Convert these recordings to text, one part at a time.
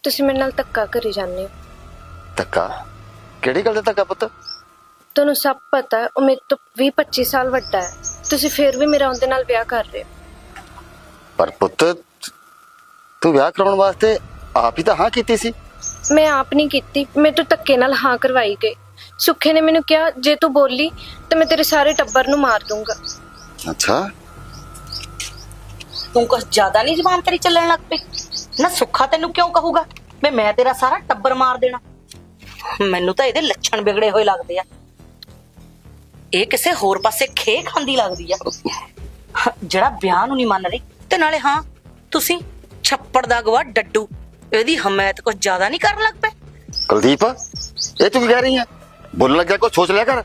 ਤੁਸੀਂ ਮੇਰੇ ਨਾਲ ਧੱਕਾ ਕਰੀ ਜਾਂਦੇ ਹੋ। ਧੱਕਾ? ਕਿਹੜੀ ਗੱਲ ਦਾ ਧੱਕਾ ਪੁੱਤ? ਤੁਹਾਨੂੰ ਸਭ ਪਤਾ ਹੈ, ਉਹ ਮੇਰੇ ਤੋਂ 20-25 ਸਾਲ ਵੱਡਾ ਹੈ। ਤੁਸੀਂ ਫਿਰ ਵੀ ਮੇਰਾ ਉਹਦੇ ਨਾਲ ਵਿਆਹ ਕਰ ਰਹੇ ਹੋ। ਪਰ ਪੁੱਤ ਤੂੰ ਵਿਆਹ ਕਰਾਉਣ ਵਾਸਤੇ ਆਪ ਹੀ ਤਾਂ ਹਾਂ ਕੀਤੀ ਸੀ। ਮੈਂ ਆਪ ਨਹੀਂ ਕੀਤੀ, ਮੇਰੇ ਤੋਂ ਧੱਕੇ ਨਾਲ ਹਾਂ ਕਰਵਾਈ ਗਈ। ਸੁੱਖੇ ਨੇ ਮੈਨੂੰ ਕਿਹਾ ਜੇ ਤੂੰ ਬੋਲੀ ਤਾਂ ਮੈਂ ਤੇਰੇ ਸਾਰੇ ਟੱਬਰ ਨੂੰ ਮਾਰ ਦੂੰਗਾ। ਅੱਛਾ, ਤੂੰ ਕੁਛ ਜ਼ਿਆਦਾ ਨਹੀਂ ਜ਼ਬਾਨ ਤੇਰੀ ਚੱਲਣ ਲੱਗ ਪਈ ਨਾ। ਸੁੱਖਾ ਤੈਨੂੰ ਕਿਉਂ ਕਹੂਗਾ ਵੀ ਮੈਂ ਤੇਰਾ ਸਾਰਾ ਟੱਬਰ ਮਾਰ ਦੇਣਾ? ਮੈਨੂੰ ਤਾਂ ਇਹਦੇ ਲੱਛਣ ਵਿਗੜੇ ਹੋਏ ਲੱਗਦੇ ਆ। ਇਹ ਕਿਸੇ ਹੋਰ ਪਾਸੇ ਖੇ ਖਾਂਦੀ ਲੱਗਦੀ ਆ, ਜਿਹੜਾ ਵਿਆਹ ਨੂੰ ਨਹੀਂ ਮੰਨ ਰਹੀ। ਤੇ ਨਾਲੇ ਹਾਂ, ਤੁਸੀਂ ਛੱਪੜ ਦਾ ਗਵਾ ਡੱਡੂ, ਇਹਦੀ ਹਮਾਇਤ ਕੁਝ ਜ਼ਿਆਦਾ ਨਹੀਂ ਕਰਨ ਲੱਗ ਪਏ। ਕੁਲਦੀਪ ਇਹ ਤੂੰ ਕੀ ਕਹਿ ਰਹੀ ਹੈ? ਬੋਲਣ ਲੱਗਿਆ ਕੁਛ ਸੋਚ ਲਿਆ ਕਰ।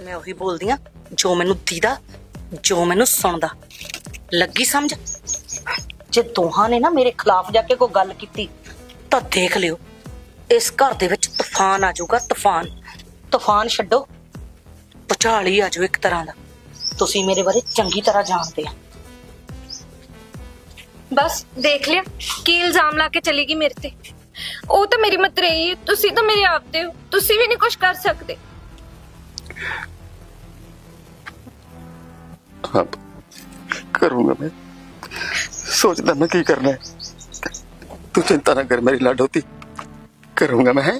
ਮੈਂ ਉਹੀ ਬੋਲਦੀ ਆ ਜੋ ਮੈਨੂੰ ਦੀਦਾ, ਜੋ ਮੈਨੂੰ ਸੁਣਦਾ। ਲੱਗੀ ਸਮਝ? ਜੇ ਦੋਹਾਂ ਨੇ ਨਾ ਮੇਰੇ ਖਿਲਾਫ ਜਾ ਕੇ ਕੋਈ ਗੱਲ ਕੀਤੀ ਤਾਂ ਦੇਖ ਲਿਓ, ਇਸ ਘਰ ਦੇ ਵਿੱਚ ਤੂਫਾਨ ਆ ਜਾਊਗਾ। ਤੂਫਾਨ ਛੱਡੋ, ਭੁਚਾਲ ਹੀ ਆ ਜਾਊ ਇੱਕ ਤਰ੍ਹਾਂ ਦਾ। ਤੁਸੀਂ ਮੇਰੇ ਬਾਰੇ ਚੰਗੀ ਤਰ੍ਹਾਂ ਜਾਣਦੇ ਆ। ਬਸ ਦੇਖ ਲਿਆ ਕੀ ਇਲਜ਼ਾਮ ਲਾ ਕੇ ਚਲੀ ਗਈ ਮੇਰੇ ਤੇ। ਉਹ ਤਾਂ ਮੇਰੀ ਮਤਰੇਈ ਹੈ, ਤੁਸੀਂ ਤਾਂ ਮੇਰੇ ਆਪਦੇ ਹੋ। ਤੁਸੀਂ ਵੀ ਨਹੀਂ ਕੁਝ ਕਰ ਸਕਦੇ। हाँ, करूंगा मैं। सोचता मैं की करना है। तू चिंता ना कर मेरी लाडोती, करूंगा मैं।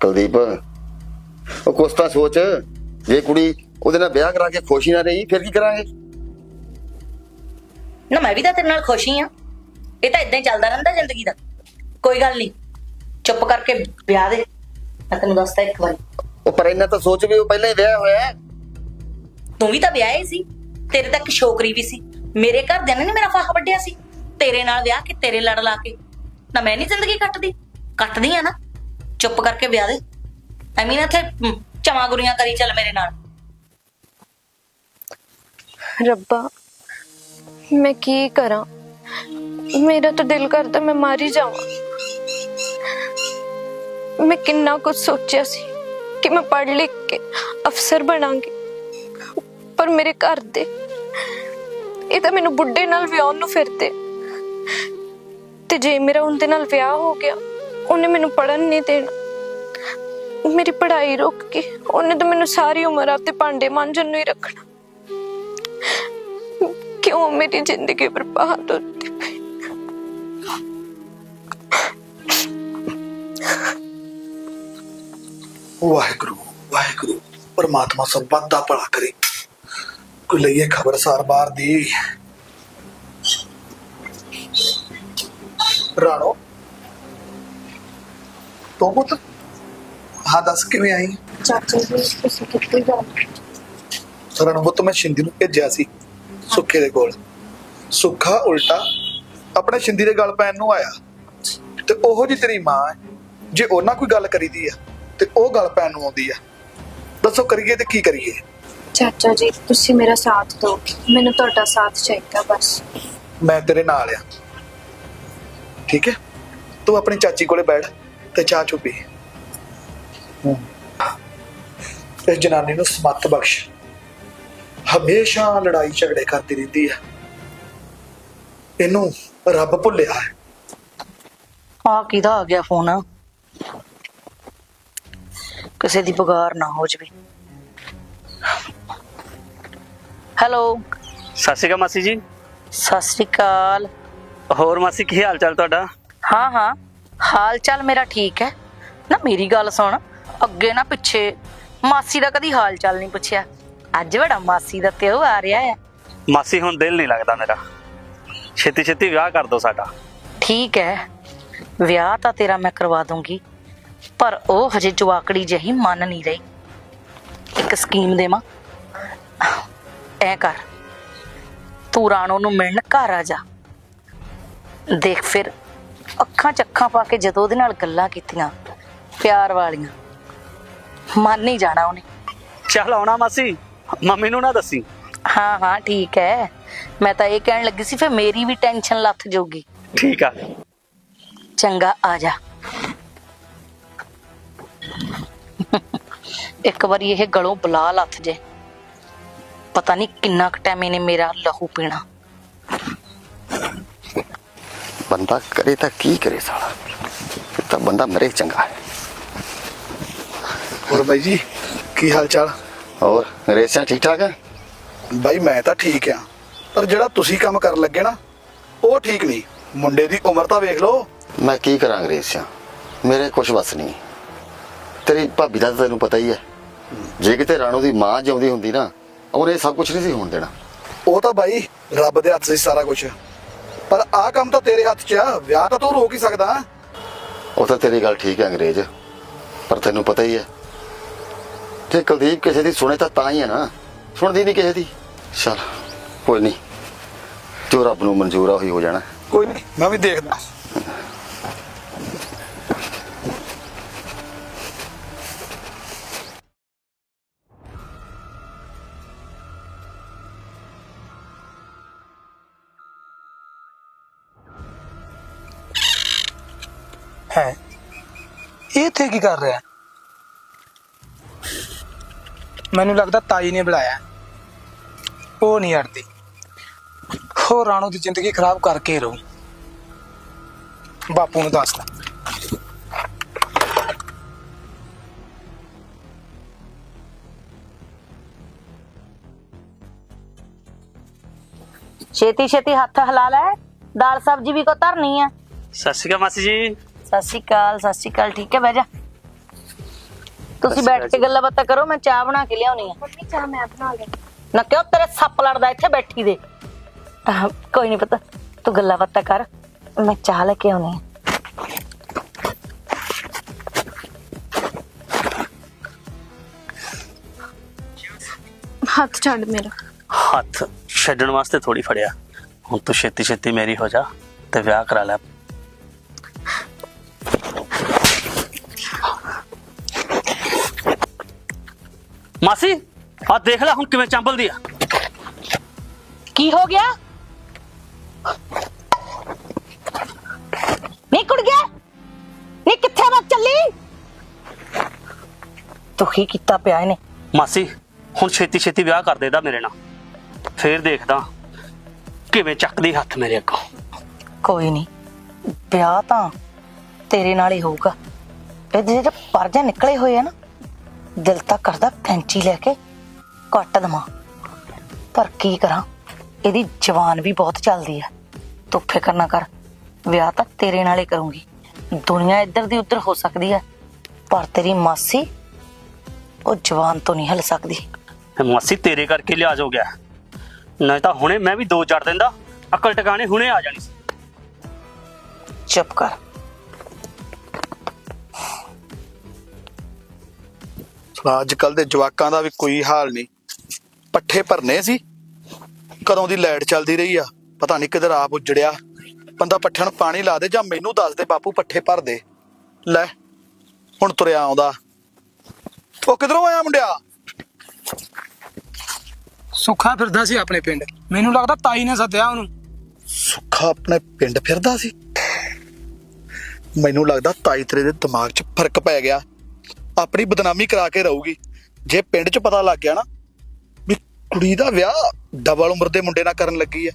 कुलदीप ਉਹ ਕੁਛ ਤਾਂ ਸੋਚ, ਜੇ ਕੁੜੀ ਉਹਦੇ ਨਾਲ ਵਿਆਹ ਕਰਾ ਕੇ ਖੁਸ਼ੀ ਨਾ ਰਹੀ ਫਿਰ ਕੀ ਕਰਾਂਗੇ? ਨਾ ਮੈਂ ਵੀ ਤਾਂ ਤੇਰੇ ਨਾਲ ਖੁਸ਼ ਹੀ ਆ। ਇਹ ਤਾਂ ਇਦਾਂ ਹੀ ਚੱਲਦਾ ਰਹਿੰਦਾ ਜ਼ਿੰਦਗੀ ਦਾ। ਕੋਈ ਗੱਲ ਨਹੀਂ, ਚੁੱਪ ਕਰਕੇ ਵਿਆਹ ਦੇ। ਮੈਂ ਤੈਨੂੰ ਦੱਸਦਾ ਇੱਕ ਵਾਰੀ। ਉਹ ਪਰ ਇਹਨਾਂ ਤਾਂ ਸੋਚ ਵੀ ਉਹ ਪਹਿਲਾਂ ਹੀ ਵਿਆਹ ਹੋਇਆ ਹੈ। ਤੂੰ ਵੀ ਤਾਂ ਵਿਆਹ ਹੀ ਸੀ, ਤੇਰੇ ਤਾਂ ਇੱਕ ਛੋਕਰੀ ਵੀ ਸੀ। ਮੇਰੇ ਘਰਦਿਆਂ ਨੇ ਨੀ ਮੇਰਾ ਫਾਹਾ ਵੱਢਿਆ ਸੀ ਤੇਰੇ ਨਾਲ ਵਿਆਹ ਕੇ, ਤੇਰੇ ਲੜ ਲਾ ਕੇ। ਨਾ ਮੈਂ ਨੀ ਜ਼ਿੰਦਗੀ ਕੱਟਦੀ ਆ ਨਾ। ਚੁੱਪ ਕਰਕੇ ਵਿਆਹ ਦੇ। ਐਵੇਂ ਨਾ ਇੱਥੇ ਚਮਾ ਗੁਰੀਆਂ ਕਰੀ ਚੱਲ ਮੇਰੇ ਨਾਲ। ਰੱਬਾ ਮੈਂ ਕੀ ਕਰਾਂ? ਮੇਰਾ ਤਾਂ ਦਿਲ ਕਰਦਾ ਮੈਂ ਮਰ ਹੀ ਜਾਵਾਂ। ਮੈਂ ਕਿੰਨਾ ਕੁਝ ਸੋਚਿਆ ਸੀ ਕਿ ਮੈਂ ਪੜ੍ਹ ਲਿਖ ਕੇ ਅਫਸਰ ਬਣਾਂਗੀ, ਪਰ ਮੇਰੇ ਘਰ ਦੇ ਇਹ ਤਾਂ ਮੈਨੂੰ ਬੁੱਢੇ ਨਾਲ ਵਿਆਹਣ ਨੂੰ ਫਿਰਦੇ। ਤੇ ਜੇ ਮੇਰਾ ਉਹਦੇ ਨਾਲ ਵਿਆਹ ਹੋ ਗਿਆ, ਉਹਨੇ ਮੈਨੂੰ ਪੜ੍ਹਨ ਨਹੀਂ ਦੇਣਾ। ਮੇਰੀ ਪੜ੍ਹਾਈ ਰੁਕ ਗਈ, ਉਹਨੇ ਤਾਂ ਮੈਨੂੰ ਸਾਰੀ ਉਮਰ ਆਪਦੇ ਭਾਂਡੇ ਮਾਂਜਣ ਨੂੰ ਹੀ ਰੱਖਣਾ। ਕਿਉਂ ਮੇਰੀ ਜ਼ਿੰਦਗੀ ਬਰਬਾਦ ਹੁੰਦੀ ਪਈ? ਵਾਹਿਗੁਰੂ ਵਾਹਿਗੁਰੂ, परमात्मा सब वादा भला करे। कोई लइए खबरसार बाहर दी। राणो तो पुत, हाँ दस किवें आई? ਚਾਚਾ ਜੀ ਤੁਸੀਂ ਕਿੱਥੇ ਗਏ? ਰਾਣੋ ਪੁੱਤ ਮੈਂ ਸ਼ਿੰਦੀ ਨੂੰ ਭੇਜਿਆ ਸੀ ਸੁੱਖੇ ਦੇ ਕੋਲ। ਸੁੱਖਾ ਉਲਟਾ ਆਪਣੇ ਸ਼ਿੰਦੀ ਦੇ ਗੱਲ ਪੈਣ ਨੂੰ ਆਇਆ। ਤੇ ਉਹੋ ਜੀ ਤੇਰੀ ਮਾਂ ਹੈ, ਜੇ ਉਹਨਾਂ ਕੋਈ ਗੱਲ ਕਰੀਦੀ ਆ ਤੇ ਉਹ ਗੱਲ ਪੈਣ ਨੂੰ ਆਉਂਦੀ ਆ। ਦੱਸੋ ਕਰੀਏ ਤੇ ਕੀ ਕਰੀਏ? ਚਾਚਾ ਜੀ ਤੁਸੀਂ ਮੇਰਾ ਸਾਥ ਦਿਓ, ਮੈਨੂੰ ਤੁਹਾਡਾ ਸਾਥ ਚਾਹੀਦਾ ਬਸ। ਮੈਂ ਤੇਰੇ ਨਾਲ ਆ, ਠੀਕ ਹੈ? ਤੂੰ ਆਪਣੀ ਚਾਚੀ ਕੋਲੇ ਬੈਠ ਤੇ ਚਾਹ ਚੁ ਪੀ। ਇਸ ਜਨਾਨੀ ਨੂੰ ਸਮੱਤ ਬਖਸ਼, ਹਮੇਸ਼ਾ ਲੜਾਈ ਝਗੜੇ ਕਰਦੀ ਰਹਿੰਦੀ ਆ। ਇਹਨੂੰ ਰੱਬ ਭੁੱਲਿਆ ਹੈ। ਆ ਕਿਹਦਾ ਆ ਗਿਆ ਫੋਨ? ਕਿਸੇ ਦੀ ਬਗਾਰ ਨਾ ਹੋ ਜਵੇ। ਹੈਲੋ। ਸਤਿ ਸ਼੍ਰੀ ਅਕਾਲ ਮਾਸੀ ਜੀ। ਸਤਿ ਸ੍ਰੀ ਅਕਾਲ। ਹੋਰ ਮਾਸੀ ਕੀ ਹਾਲ ਚਾਲ ਤੁਹਾਡਾ? ਹਾਂ ਹਾਲ ਚਾਲ ਮੇਰਾ ਠੀਕ ਹੈ। ਨਾ ਮੇਰੀ ਗੱਲ ਸੁਣ, ਅੱਗੇ ਨਾ ਪਿੱਛੇ ਮਾਸੀ ਦਾ ਕਦੀ ਹਾਲ ਚਾਲ ਨਹੀਂ ਪੁੱਛਿਆ। ਅੱਜ ਬੜਾ ਮਾਸੀ ਦਾ ਤਿਉ ਆ ਰਿਹਾ ਹੈ। ਮਾਸੀ ਹੁਣ ਦਿਲ ਨਹੀਂ ਲੱਗਦਾ ਮੇਰਾ, ਛੇਤੀ ਛੇਤੀ ਵਿਆਹ ਕਰ ਦੋ ਸਾਡਾ। ਠੀਕ ਹੈ, ਵਿਆਹ ਤਾਂ ਤੇਰਾ ਮੈਂ ਕਰਵਾ ਦੂੰਗੀ, ਪਰ ਉਹ ਹਜੇ ਜਵਾਕੜੀ ਜਿਹੀ ਮੰਨ ਨਹੀਂ ਰਹੀ। ਇੱਕ ਸਕੀਮ ਦੇਵਾਂ? ਐ ਕਰ, ਤੂੰ ਰਾਣੋ ਨੂੰ ਮਿਲਣ ਘਰ ਆ ਜਾ। ਦੇਖ ਫਿਰ ਅੱਖਾਂ ਚ ਅੱਖਾਂ ਪਾ ਕੇ ਜਦੋਂ ਉਹਦੇ ਨਾਲ ਗੱਲਾਂ ਕੀਤੀਆਂ ਪਿਆਰ ਵਾਲੀਆਂ, ਮੰਨ ਨਹੀਂ ਜਾਣਾ ਉਹਨੇ। ਚੱਲ ਆਉਣਾ ਮਾਸੀ, ਮੰਮੀ ਨੂੰ ਨਾ ਦੱਸੀ। ਹਾਂ ਠੀਕ ਹੈ। ਮੈਂ ਤਾਂ ਇਹ ਕਹਿਣ ਲੱਗੀ ਸੀ ਫਿਰ ਮੇਰੀ ਵੀ ਟੈਨਸ਼ਨ ਲੱਥ ਜਾਊਗੀ। ਠੀਕ ਆ, ਚੰਗਾ ਆ ਜਾ। ਇੱਕ ਵਾਰੀ ਇਹ ਗਲੋਂ ਬੁਲਾ ਲੱਥ ਜੇ, ਪਤਾ ਨਹੀਂ ਕਿੰਨਾ ਕੁ ਟਾਈਮ ਇਹਨੇ ਮੇਰਾ ਲਹੂ ਪੀਣਾ। ਬੰਦਾ ਕਰੇ ਤਾਂ ਕੀ ਕਰੇ ਸਾਲਾ, ਫਿਰ ਤਾਂ ਬੰਦਾ ਮਰੇ ਚੰਗਾ ਹੈ। ਹੋਰ ਬਾਈ ਜੀ ਕੀ ਹਾਲ ਚਾਲ? ਹੋਰ ਰੇਸਿਆ ਠੀਕ ਠਾਕ ਹੈ? ਬਾਈ ਮੈਂ ਤਾਂ ਠੀਕ ਆ, ਪਰ ਜਿਹੜਾ ਤੁਸੀਂ ਕੰਮ ਕਰਨ ਲੱਗੇ ਨਾ ਉਹ ਠੀਕ ਨਹੀਂ। ਮੁੰਡੇ ਦੀ ਉਮਰ ਤਾਂ ਵੇਖ ਲਓ। ਮੈਂ ਕੀ ਕਰਾਂ ਰੇਸਿਆ, ਮੇਰੇ ਕੁਛ ਵਸ ਨਹੀਂ। ਤੇਰੀ ਭਾਬੀ ਦਾ ਤਾਂ ਤੈਨੂੰ ਪਤਾ ਹੀ ਹੈ, ਜੇ ਕਿਤੇ ਰਾਣੋ ਦੀ ਮਾਂ ਜਿਉਂਦੀ ਹੁੰਦੀ ਨਾ ਉਹਨੇ ਸਭ ਕੁਝ ਨਹੀਂ ਸੀ ਹੋਣ ਦੇਣਾ। ਉਹ ਤਾਂ ਬਾਈ ਰੱਬ ਦੇ ਹੱਥ 'ਚ ਸਾਰਾ ਕੁਝ, ਪਰ ਆਹ ਕੰਮ ਤਾਂ ਤੇਰੇ ਹੱਥ 'ਚ ਆ। ਵਿਆਹ ਤਾਂ ਤੂੰ ਰੋਕ ਹੀ ਸਕਦਾ। ਉਹ ਤਾਂ ਤੇਰੀ ਗੱਲ ਠੀਕ ਹੈ ਅੰਗਰੇਜ਼, ਪਰ ਤੈਨੂੰ ਪਤਾ ਹੀ ਹੈ ਜੇ ਕੁਲਦੀਪ ਕਿਸੇ ਦੀ ਸੁਣੇ ਤਾਂ ਹੀ ਹੈ ਨਾ, ਸੁਣਦੀ ਨਹੀਂ ਕਿਸੇ ਦੀ। ਚਲ ਕੋਈ ਨਹੀਂ, ਜੋ ਰੱਬ ਨੂੰ ਮਨਜ਼ੂਰ ਆ ਉਹੀ ਹੋ ਜਾਣਾ। ਕੋਈ ਨਹੀਂ, ਮੈਂ ਵੀ ਦੇਖਦਾ। ਹੈ ਇਹ ਇੱਥੇ ਕੀ ਕਰ ਰਿਹਾ? ਮੈਨੂੰ ਲੱਗਦਾ ਤਾਈ ਨੇ ਬੁਲਾਇਆ। ਉਹ ਨਹੀਂ ਹਟਦੀ, ਉਹ ਰਾਣੋ ਦੀ ਜ਼ਿੰਦਗੀ ਖਰਾਬ ਕਰਕੇ ਰਹੂ। ਬਾਪੂ ਨੂੰ ਦੱਸਦਾ। ਛੇਤੀ ਛੇਤੀ ਹੱਥ ਹਿਲਾ ਲੈ, ਦਾਲ ਸਬਜ਼ੀ ਵੀ ਕੋ ਧਰਨੀ ਹੈ। ਸਤਿ ਸ਼੍ਰੀ ਅਕਾਲ ਮਾਸੀ ਜੀ। ਸਤਿ ਸ਼੍ਰੀ ਅਕਾਲ, ਸਤਿ ਸ਼੍ਰੀ ਅਕਾਲ। ਠੀਕ ਹੈ, ਬਹਿ ਜਾ। ਤੁਸੀਂ ਬੈਠ ਕੇ ਗੱਲਾਂ ਬਾਤਾਂ ਕਰੋ, ਮੈਂ ਚਾਹ ਬਣਾ ਕੇ ਲਿਆਉਣੀ ਆ। ਮੰਮੀ ਚਾਹ ਮੈਂ ਬਣਾ ਲਈ। ਨਾ ਕਿਉਂ ਤੇਰੇ ਸੱਪ ਲੜਦਾ ਇੱਥੇ ਬੈਠੀ ਦੇ। ਕੋਈ ਨਹੀਂ ਪਤਾ, ਤੂੰ ਗੱਲਾਂ ਬਾਤਾਂ ਕਰ, ਮੈਂ ਚਾਹ ਲੈ ਕੇ ਆਉਣੀ ਆ। ਹੱਥ ਛੱਡ ਮੇਰਾ। ਹੱਥ ਛੱਡਣ ਵਾਸਤੇ ਥੋੜੀ ਫੜਿਆ, ਹੁਣ ਤੂੰ ਛੇਤੀ ਛੇਤੀ ਮੇਰੀ ਹੋ ਜਾ ਤੇ ਵਿਆਹ ਕਰਾ ਲੈ। ਮਾਸੀ ਆ ਦੇਖ ਲੈ ਹੁਣ ਕਿਵੇਂ ਚੰਬਲਦੀ ਆ। ਕੀ ਹੋ ਗਿਆ? ਨੀ ਕੁੜ ਗਿਆ ਨੀ, ਕਿੱਥੇ ਵਗ ਚੱਲੀ? ਤੂੰ ਕੀ ਕੀਤਾ ਪਿਆ ਇਹਨੇ? ਮਾਸੀ ਹੁਣ ਛੇਤੀ ਛੇਤੀ ਵਿਆਹ ਕਰ ਦੇਦਾ ਮੇਰੇ ਨਾਲ, ਫੇਰ ਦੇਖਦਾ ਕਿਵੇਂ ਚੱਕਦੀ ਹੱਥ ਮੇਰੇ ਅੱਗੋਂ। ਕੋਈ ਨਹੀਂ, ਵਿਆਹ ਤਾਂ ਤੇਰੇ ਨਾਲ ਹੀ ਹੋਊਗਾ। ਇਹਦੇ ਜਿਹੜੇ ਪਰਜੇ ਨਿਕਲੇ ਹੋਏ ਆ ਨਾ, ਦਿਲ ਤਾਂ ਕਰਦਾ ਕੈਂਚੀ ਲੈ ਕੇ ਕੱਟ ਦਵਾਂ, ਪਰ ਕੀ ਕਰਾਂ, ਇਹਦੀ ਜ਼ਬਾਨ ਵੀ ਬਹੁਤ ਚੱਲਦੀ ਹੈ। ਤੂੰ ਫਿਕਰ ਨਾ ਕਰ, ਵਿਆਹ ਤਾਂ ਤੇਰੇ ਨਾਲ ਹੀ ਕਰੂੰਗੀ। ਦੁਨੀਆ ਇੱਧਰ ਦੀ ਉੱਧਰ ਹੋ ਸਕਦੀ ਹੈ, ਪਰ ਤੇਰੀ ਮਾਸੀ ਉਹ ਜ਼ਬਾਨ ਤੋਂ ਨਹੀਂ ਹਿੱਲ ਸਕਦੀ। ਮਾਸੀ ਤੇਰੇ ਕਰਕੇ ਲਿਆਜ ਹੋ ਗਿਆ, ਨਹੀਂ ਤਾਂ ਹੁਣੇ ਮੈਂ ਵੀ ਦੋ ਚੜ ਦਿੰਦਾ, ਅਕਲ ਟਿਕਾਣੇ ਹੁਣੇ ਆ ਜਾਣੀ ਸੀ। ਚੁੱਪ ਕਰ। ਅੱਜ ਕੱਲ ਦੇ ਜਵਾਕਾਂ ਦਾ ਵੀ ਕੋਈ ਹਾਲ ਨਹੀਂ। ਪੱਠੇ ਭਰਨੇ ਸੀ, ਕਦੋਂ ਦੀ ਲਾਈਟ ਚੱਲਦੀ ਰਹੀ ਆ, ਪਤਾ ਨਹੀਂ ਕਿਧਰ ਆਪ ਉਜੜਿਆ। ਬੰਦਾ ਪੱਠਿਆਂ ਨੂੰ ਪਾਣੀ ਲਾ ਦੇ ਜਾਂ ਮੈਨੂੰ ਦੱਸ ਦੇ ਬਾਪੂ ਪੱਠੇ ਭਰ ਦੇ। ਲੈ ਹੁਣ ਤੁਰਿਆ ਆਉਂਦਾ। ਉਹ ਕਿਧਰੋਂ ਆਇਆ ਮੁੰਡਿਆ? ਸੁੱਖਾ ਫਿਰਦਾ ਸੀ ਆਪਣੇ ਪਿੰਡ, ਮੈਨੂੰ ਲੱਗਦਾ ਤਾਈ ਨੇ ਸੱਦਿਆ ਉਹਨੂੰ। ਸੁੱਖਾ ਆਪਣੇ ਪਿੰਡ ਫਿਰਦਾ ਸੀ? ਮੈਨੂੰ ਲੱਗਦਾ ਤਾਈ ਤੇਰੇ ਦੇ ਦਿਮਾਗ 'ਚ ਫਰਕ ਪੈ ਗਿਆ, ਆਪਣੀ ਬਦਨਾਮੀ ਕਰਾ ਕੇ ਰਹੂਗੀ। ਜੇ ਪਿੰਡ 'ਚ ਪਤਾ ਲੱਗ ਗਿਆ ਨਾ ਵੀ ਕੁੜੀ ਦਾ ਵਿਆਹ ਡਬਲ ਉਮਰ ਦੇ ਮੁੰਡੇ ਨਾਲ ਕਰਨ ਲੱਗੀ ਆ,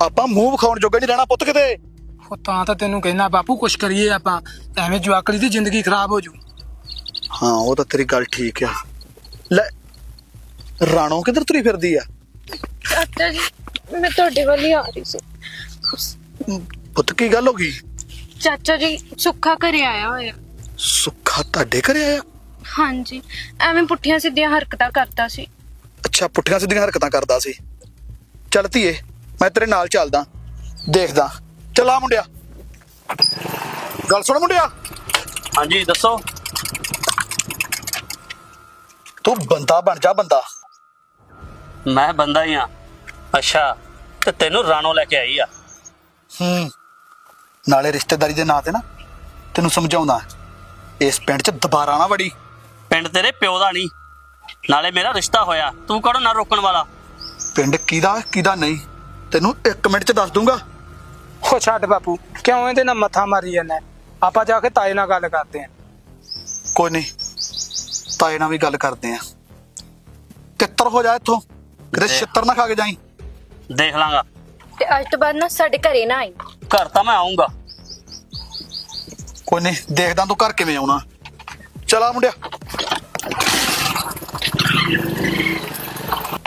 ਆਪਾਂ ਮੂੰਹ ਵਿਖਾਉਣ ਜੋਗੇ ਨਹੀਂ ਰਹਿਣਾ ਪੁੱਤ ਕਿਤੇ। ਉਹ ਤਾਂ ਤੈਨੂੰ ਕਹਿਣਾ ਬਾਪੂ ਕੁਛ ਕਰੀਏ ਆਪਾਂ, ਐਵੇਂ ਜਵਾਕੜੀ ਦੀ ਜ਼ਿੰਦਗੀ ਖਰਾਬ ਹੋ ਜੂ। ਹਾਂ ਉਹ ਤਾਂ ਤੇਰੀ ਗੱਲ ਠੀਕ ਆ। ਲੈ ਰਾਣੋ ਕਿੱਧਰ ਤੁਰੀ ਫਿਰਦੀ ਆ? ਚਾਚਾ ਜੀ ਮੈਂ ਤੁਹਾਡੇ ਵੱਲ ਹੀ ਆ ਰਹੀ ਸੀ। ਪੁੱਤ ਕੀ ਗੱਲ ਹੋ ਗਈ? ਚਾਚਾ ਜੀ ਸੁੱਖਾ ਘਰੇ ਆਇਆ ਹੋਇਆ। ਸੁੱਖਾ ਤੁਹਾਡੇ ਘਰੇ ਆਇਆ? ਹਾਂਜੀ, ਐਵੇਂ ਪੁੱਠੀਆਂ ਸਿੱਧੀਆਂ ਹਰਕਤਾਂ ਕਰਦਾ ਸੀ। ਅੱਛਾ ਪੁੱਠੀਆਂ ਸਿੱਧੀਆਂ ਹਰਕਤਾਂ ਕਰਦਾ ਸੀ। ਚੱਲ ਧੀਏ ਮੈਂ ਤੇਰੇ ਨਾਲ ਚੱਲਦਾ, ਦੇਖਦਾ। ਚੱਲ ਆ ਮੁੰਡਿਆ, ਗੱਲ ਸੁਣ ਮੁੰਡਿਆ। ਹਾਂਜੀ ਦੱਸੋ। ਤੂੰ ਬੰਦਾ ਬਣ ਜਾ ਬੰਦਾ। ਮੈਂ ਬੰਦਾ ਹੀ ਆ। ਅੱਛਾ ਤੇ ਤੈਨੂੰ ਰਾਣੋ ਲੈ ਕੇ ਆਈ ਆ? ਨਾਲੇ ਰਿਸ਼ਤੇਦਾਰੀ ਦੇ ਨਾਂ ਤੇ ਨਾ ਤੈਨੂੰ ਸਮਝਾਉਂਦਾ, ਇਸ ਪਿੰਡ 'ਚ ਦੁਬਾਰਾ ਨਾ ਵੜੀ। ਪਿੰਡ ਤੇਰੇ ਪਿਓ ਦਾ ਨਹੀਂ, ਨਾਲੇ ਮੇਰਾ ਰਿਸ਼ਤਾ ਹੋਇਆ, ਤੂੰ ਕਿਹੜਾ ਨਾ ਰੋਕਣ ਵਾਲਾ। ਪਿੰਡ ਕਿਹਦਾ ਨਹੀਂ ਤੈਨੂੰ 1 ਮਿੰਟ 'ਚ ਦੱਸ ਦੂੰਗਾ। ਉਹ ਛੱਡ ਬਾਪੂ, ਕਿਉਂ ਇਹਦੇ ਨਾਲ ਮੱਥਾ ਮਾਰੀ ਜਾਂਦਾ? ਆਪਾਂ ਜਾ ਕੇ ਤਾਏ ਨਾਲ ਗੱਲ ਕਰਦੇ ਆਂ। ਕੋਈ ਨਹੀਂ, ਤਾਏ ਨਾਲ ਵੀ ਗੱਲ ਕਰਦੇ ਆ। ਤਿੱਤਰ ਹੋ ਜਾ ਇੱਥੋਂ, ਕਿਤੇ ਛਿੱਤਰ ਨਾ ਖਾ ਕੇ ਜਾਈਂ। ਦੇਖ ਲਾਂਗਾ। ਤੇ ਅੱਜ ਤੋਂ ਬਾਅਦ ਨਾ ਸਾਡੇ ਘਰੇ ਨਾ ਆਈ। ਘਰ ਤਾਂ ਮੈਂ ਆਉਂਗਾ। ਕੋਈ ਨਹੀਂ, ਦੇਖਦਾ ਤੂੰ ਘਰ ਕਿਵੇਂ ਆਉਣਾ। ਚਲਾ ਮੁੰਡਿਆ।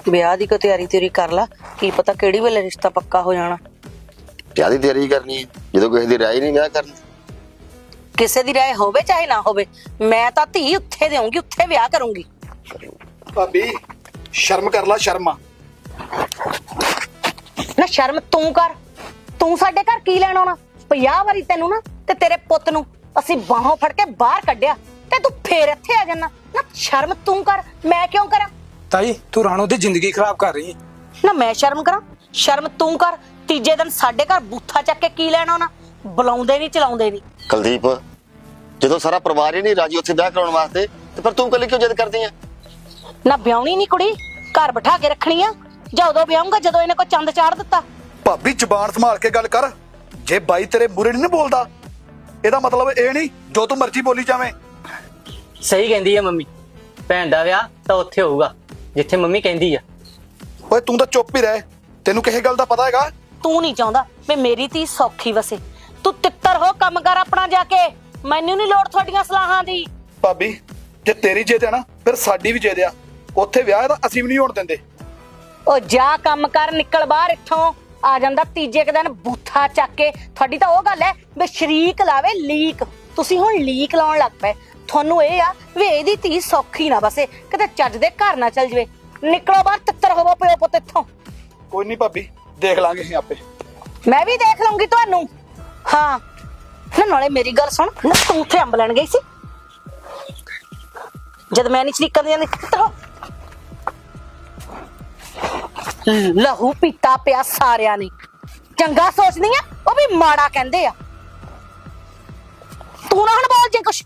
ਵਿਆਹ ਦੀ ਕੋ ਤਿਆਰੀ ਕਰ ਲਾ, ਕੀ ਪਤਾ ਕਿਹੜੀ ਵੇਲੇ ਰਿਸ਼ਤਾ ਪੱਕਾ ਹੋ ਜਾਣਾ। ਕਿਹਦੀ ਤਿਆਰੀ ਕਰਨੀ ਹੈ ਜਦੋਂ ਕਿਸੇ ਦੀ ਰਾਏ ਨਹੀਂ ਵਿਆਹ ਕਰਨੀ? ਕਿਸੇ ਦੀ ਰਾਏ ਹੋਵੇ ਚਾਹੇ ਨਾ ਹੋਵੇ, ਮੈਂ ਤਾਂ ਧੀ ਉੱਥੇ ਦੇਵਾਂਗੀ, ਉੱਥੇ ਵਿਆਹ ਕਰੂੰਗੀ। ਭਾਬੀ ਸ਼ਰਮ ਕਰ ਲੈ, ਸ਼ਰਮ ਆ। ਨਾ ਸ਼ਰਮ ਤੂੰ ਕਰ, ਤੂੰ ਸਾਡੇ ਘਰ ਕੀ ਲੈਣ ਆਉਣਾ? 50 ਵਾਰੀ ਤੈਨੂੰ ਨਾ ਤੇ ਤੇਰੇ ਪੁੱਤ ਨੂੰ ਅਸੀਂ ਬਾਹੋਂ ਫੜ ਕੇ ਬਾਹਰ ਕੱਢਿਆ ਤੇ ਤੂੰ ਫੇਰ ਇੱਥੇ ਆ ਜਾਣਾ। ਨਾ ਸ਼ਰਮ ਤੂੰ ਕਰ, ਮੈਂ ਕਿਉਂ ਕਰਾਂ? ਤਾਈ ਤੂੰ ਰਾਣੋ ਦੀ ਜ਼ਿੰਦਗੀ ਖਰਾਬ ਕਰ ਰਹੀ ਹੈ। ਨਾ ਮੈਂ ਸ਼ਰਮ ਕਰਾਂ? ਸ਼ਰਮ ਤੂੰ ਕਰ। ਤੀਜੇ ਦਿਨ ਸਾਡੇ ਘਰ ਬੂਥਾ ਚੱਕ ਕੇ ਕੀ ਲੈਣ ਆਉਣਾ? ਬੁਲਾਉਂਦੇ ਨਹੀਂ, ਚਲਾਉਂਦੇ ਨਹੀਂ। ਕੁਲਦੀਪ, ਜਦੋਂ ਸਾਰਾ ਪਰਿਵਾਰ ਹੀ ਨਹੀਂ ਰਾਜੀ ਉੱਥੇ ਵਿਆਹ ਕਰਾਉਣ ਵਾਸਤੇ, ਤੇ ਫਿਰ ਤੂੰ ਇਕੱਲੀ ਕਿਉਂ ਜਿੱਦ ਕਰਦੀ ਆ? ਨਾ ਵਿਆਹਣੀ ਨਹੀਂ ਕੁੜੀ, ਘਰ ਬਿਠਾ ਕੇ ਰੱਖਣੀ ਆ। ਜਾਂ ਉਦੋਂ ਵਿਆਹੂੰਗਾ ਜਦੋਂ ਇਹਨੇ ਕੋਈ ਚੰਦ ਚਾੜ ਦਿੱਤਾ। ਭਾਬੀ ਜ਼ੁਬਾਨ ਸੰਭਾਲ ਕੇ ਗੱਲ ਕਰ। ਜੇ ਬਾਈ ਤੇਰੇ ਮੂਰੇ ਨਹੀਂ ਬੋਲਦਾ, ਇਹਦਾ ਮਤਲਬ ਇਹ ਨਹੀਂ ਜੋ ਤੂੰ ਮਰਜ਼ੀ ਬੋਲੀ ਜਾਵੇਂ। ਸਹੀ ਕਹਿੰਦੀ ਆ ਮੰਮੀ, ਭੈਣ ਦਾ ਵਿਆਹ ਤਾਂ ਉੱਥੇ ਹੋਊਗਾ ਜਿੱਥੇ ਮੰਮੀ ਕਹਿੰਦੀ ਆ। ਓਏ ਤੂੰ ਤਾਂ ਚੁੱਪ ਹੀ ਰਹਿ, ਤੈਨੂੰ ਕਿਸੇ ਗੱਲ ਦਾ ਪਤਾ ਹੈਗਾ? ਤੂੰ ਨਹੀਂ ਚਾਹੁੰਦਾ ਵੀ ਮੇਰੀ ਧੀ ਸੌਖੀ ਵਸੇ। ਤੂੰ ਤਿੱਤਰ ਹੋ, ਕੰਮ ਕਰ ਆਪਣਾ ਜਾ ਕੇ। ਮੈਨੂੰ ਨਹੀਂ ਲੋੜ ਤੁਹਾਡੀਆਂ ਸਲਾਹਾਂ ਦੀ। ਭਾਬੀ ਜੇ ਤੇਰੀ ਜਿੱਦ ਹੈ ਨਾ, ਫਿਰ ਸਾਡੀ ਵੀ ਜਿੱਦ ਆ। ਉੱਥੇ ਵਿਆਹ ਤਾਂ ਅਸੀਂ ਵੀ ਨਹੀਂ ਹੋਣ ਦਿੰਦੇ। ਉਹ ਜਾ ਕੰਮ ਕਰ, ਨਿਕਲ ਬਾਹਰ ਇੱਥੋਂ। ਆ ਜਾਂਦਾ ਤੀਜੇ ਕੁ ਦਿਨ ਬੂਥਾ ਚੱਕ ਕੇ। ਤੁਹਾਡੀ ਤਾਂ ਉਹ ਗੱਲ ਹੈ ਵੀ ਸ਼ਰੀਕ ਲਾਵੇ ਲੀਕ, ਤੁਸੀਂ ਹੁਣ ਲੀਕ ਲਾਉਣ ਲੱਗ ਪਏ। ਤੁਹਾਨੂੰ ਇਹ ਆ ਵੀ ਇਹਦੀ ਧੀ ਸੌਖੀ ਨਾ ਬਸੇ, ਕਿਤੇ ਚੱਜ ਦੇ ਘਰ ਨਾ ਚੱਲ ਜਵੇ। ਨਿਕਲੋ ਬਾਹਰ, ਤਿੱਤਰ ਹੋਵੋ ਪਿਓ ਪੁੱਤ ਇੱਥੋਂ। ਕੋਈ ਨਹੀਂ ਭਾਬੀ, ਦੇਖ ਲਾਂਗੇ ਅਸੀਂ ਆਪੇ। ਮੈਂ ਵੀ ਦੇਖ ਲਊਂਗੀ ਤੁਹਾਨੂੰ। ਹਾਂ ਨਾ, ਨਾਲੇ ਮੇਰੀ ਗੱਲ ਸੁਣ। ਨਾ ਤੂੰ ਉੱਥੇ ਅੰਬ ਲੈਣ ਗਈ ਸੀ ਜਦ ਮੈਂ ਨਹੀਂ ਸ਼ਰੀਕਾਂ ਦੀ ਜਾਂਦੀ? ਲਹੂ ਪੀਤਾ ਪਿਆ ਸਾਰਿਆਂ ਨੇ। ਚੰਗਾ ਸੋਚਦੀ ਆ, ਉਹ ਵੀ ਮਾੜਾ ਕਹਿੰਦੇ ਆ। ਤੂੰ ਨਾ ਹੁਣ ਬੋਲ ਜੇ ਕੁਛ।